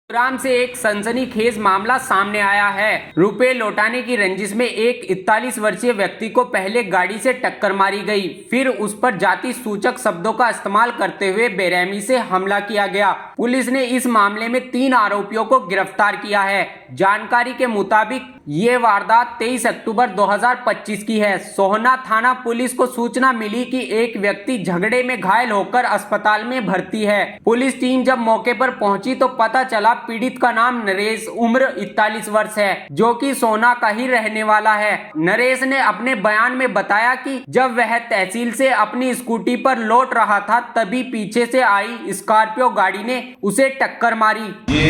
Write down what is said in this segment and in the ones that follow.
गुरुग्राम से एक सनसनीखेज मामला सामने आया है। रुपए लौटाने की रंजिश में एक 41 वर्षीय व्यक्ति को पहले गाड़ी से टक्कर मारी गई, फिर उस पर जाति सूचक शब्दों का इस्तेमाल करते हुए बेरहमी से हमला किया गया। पुलिस ने इस मामले में 3 आरोपियों को गिरफ्तार किया है। जानकारी के मुताबिक ये वारदात 23 अक्टूबर 2025 की है। सोहना थाना पुलिस को सूचना मिली कि एक व्यक्ति झगड़े में घायल होकर अस्पताल में भर्ती है। पुलिस टीम जब मौके पर पहुंची तो पता चला पीड़ित का नाम नरेश, उम्र 41 वर्ष है, जो कि सोहना का ही रहने वाला है। नरेश ने अपने बयान में बताया कि जब वह तहसील से अपनी स्कूटी पर लौट रहा था तभी पीछे से आई स्कॉर्पियो गाड़ी ने उसे टक्कर मारी। ये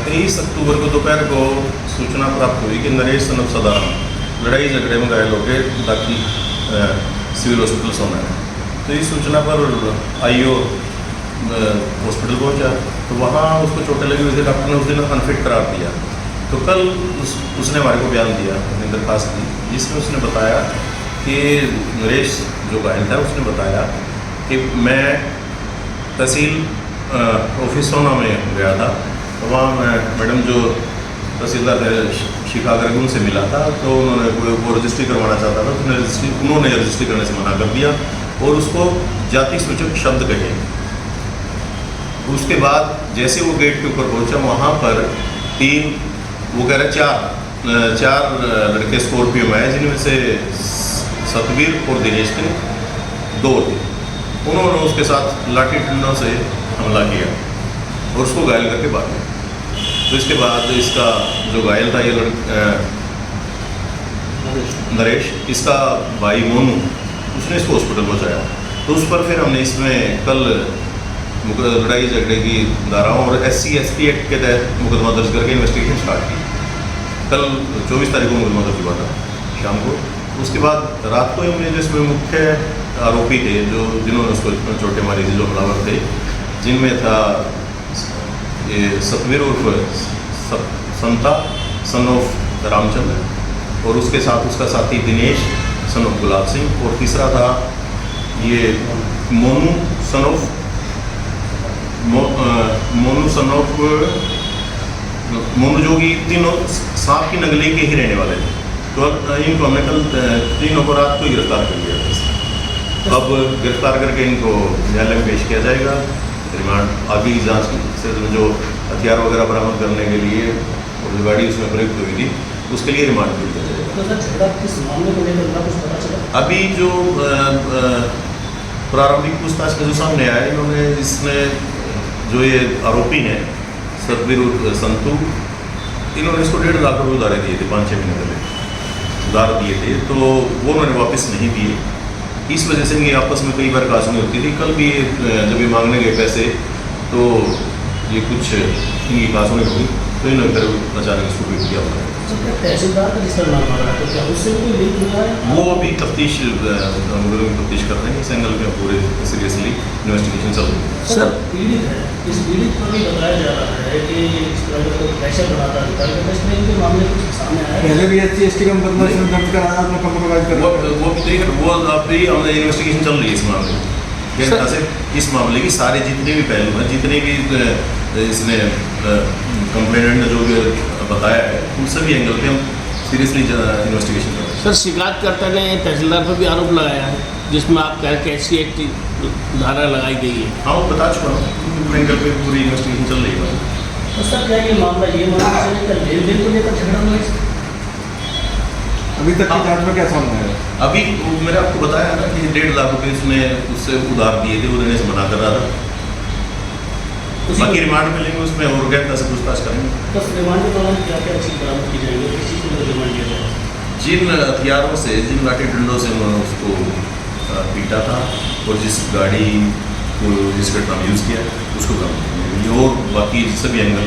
23 अक्टूबर को दोपहर को सूचना प्राप्त हुई कि नरेश सन ऑफ सदाराम लड़ाई झगड़े में घायल होकर ताकि सिविल हॉस्पिटल सोना है। तो इस सूचना पर आईओ हॉस्पिटल पहुंचा तो वहाँ उसको चोटें लगी हुई थी। डॉक्टर ने उस दिन अनफिट करार दिया। तो कल उसने हमारे को बयान दिया, अपनी दरखास्त दी, जिसमें उसने बताया कि नरेश जो घायल था उसने बताया कि मैं तहसील ऑफिस सोना में गया था। तो वहाँ मैं मैडम जो तहसीलदार शिखा गर्ग उनसे मिला था, तो उन्होंने वो रजिस्ट्री करवाना चाहता था, तो उन्होंने रजिस्ट्री करने से मना कर दिया और उसको जाति सूचक शब्द कहे। उसके बाद जैसे वो गेट के ऊपर पहुंचा वहाँ पर 3, वो कह रहे 4 लड़के स्कॉर्पियो में आए, जिनमें से सतवीर और दिनेश थे, 2 थे। उन्होंने उसके साथ लाठी डंडों से हमला किया और उसको घायल करके भाग गए। तो इसके बाद इसका जो घायल था ये नरेश, इसका भाई मोनू, उसने इसको हॉस्पिटल पहुँचाया। तो उस पर फिर हमने इसमें कल लड़ाई झगड़े की धाराओं और SC/ST एक्ट के तहत मुकदमा दर्ज करके इन्वेस्टिगेशन स्टार्ट की। कल 24 तारीख को मुकदमा दर्ज हुआ था शाम को। उसके बाद रात को हमने जिसमें मुख्य आरोपी थे जिन्होंने उसको चोटें मारी थी, जो हमलावर थे, जिनमें था ये सतवीर उर्फ संता सन ऑफ रामचंद्र और उसके साथ उसका साथी दिनेश सन ऑफ गुलाब सिंह और तीसरा था ये मोनू सन ऑफ मोनू, जो कि तीनों सांप की नगली के ही रहने वाले थे। तो इनको हमने कल तीनों को रात को ही गिरफ्तार कर लिया था। अब गिरफ्तार करके इनको न्यायालय में पेश किया जाएगा। रिमांड आगे की जाँच से जो हथियार वगैरह बरामद करने के लिए और जो गाड़ी उसमें प्रयुक्त हुई थी उसके लिए रिमांड दिया जाएगा। अभी जो प्रारंभिक पूछताछ में जो सामने आया, इन्होंने इसमें जो ये आरोपी हैं सतवीर संतू, इन्होंने इसको 1.5 लाख रुपये उधारे दिए थे 5-6 महीने पहले उधार दिए थे, तो वो उन्होंने वापस नहीं दिए। इस वजह से इनकी आपस में कई बार कासूनी होती थी। कल भी जब ये मांगने गए पैसे तो ये कुछ इनकी कासूनी हुई, तो इन्होंने फिर अचानक इसको पीट दिया। तहसीलदार का जिसका नाम आ रहा है, तो क्या उससे भी कोई लिंक हुआ है? वो अभी तफ्तीश कर रहे हैं। इस एंगल में पूरे सीरियसली इन्वेस्टिगेशन चल रही है। सर पीड़ित है, इस पीड़ित पर भी बताया जा रहा है कि इस तरह का प्रेशर बनाता है। इनके मामले कुछ सामने आया पहले भी SC/ST का मुकदमा दर्ज कराया, अपना कम्प्रोमाइज कर वो अभी हमने इन्वेस्टिगेशन चल रही है इस मामले में। इस मामले की सारे जितने भी पहलू हैं, जितने भी इसने कंप्लेनेंट जो भी बताया है, उन सभी एंगल पे हम सीरियसली इन्वेस्टिगेशन कर रहे हैं। सर शिकायतकर्ता ने तहसीलदार पर भी आरोप लगाया है, जिसमें आप कह के SC/ST धारा लगाई गई है। हाँ, वो बता चुका हूँ, एंगल पे पूरी इन्वेस्टिगेशन चल रही है। तो सर क्या ये मामला लेन देन को लेकर झगड़ा हुआ है? अभी तक की जांच में क्या सामने है? अभी मैंने आपको बताया ना कि 1.5 लाख रुपये उसने उससे उधार दिए थे, वो देने से मना कर रहा था। बाकी रिमांड मिलेंगे, उसमें और गहनता से पूछताछ करेंगे। तो रिमांड के दौरान क्या क्या चीज़ बरामद की जाएगी, किस चीज़ को रिमांड किया जाएगा? जिन हथियारों से, जिन लाठी डंडों से उन्होंने उसको पीटा था और जिस गाड़ी को जिस घटना में यूज़ किया उसको बरामद और बाकी सभी एंगल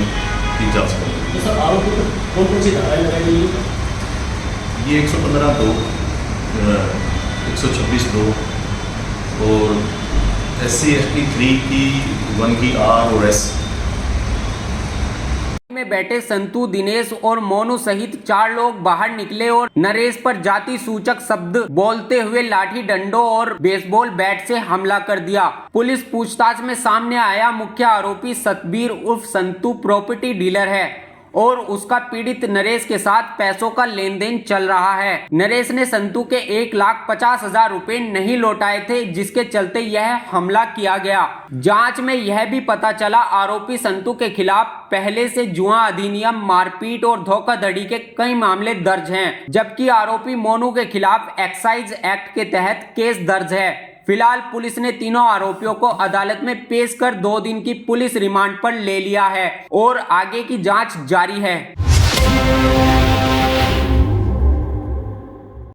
की जाँच करेंगे। तो सर आरोपी को कौन-कौन सी धाराएँ लगाई गई है? ये 115(2), 126(2) और SC/ST 3 की 1 की R और S में बैठे संतू, दिनेश और मोनू सहित 4 लोग बाहर निकले और नरेश पर जाति सूचक शब्द बोलते हुए लाठी डंडों और बेसबॉल बैट से हमला कर दिया। पुलिस पूछताछ में सामने आया मुख्य आरोपी सतबीर उर्फ संतू प्रॉपर्टी डीलर है और उसका पीड़ित नरेश के साथ पैसों का लेन देन चल रहा है। नरेश ने संतू के 1,50,000 रुपए नहीं लौटाए थे, जिसके चलते यह हमला किया गया। जांच में यह भी पता चला आरोपी संतू के खिलाफ पहले से जुआ अधिनियम, मारपीट और धोखाधड़ी के कई मामले दर्ज हैं, जबकि आरोपी मोनू के खिलाफ एक्साइज एक्ट के तहत केस दर्ज है। फिलहाल पुलिस ने तीनों आरोपियों को अदालत में पेश कर 2 दिन की पुलिस रिमांड पर ले लिया है और आगे की जांच जारी है।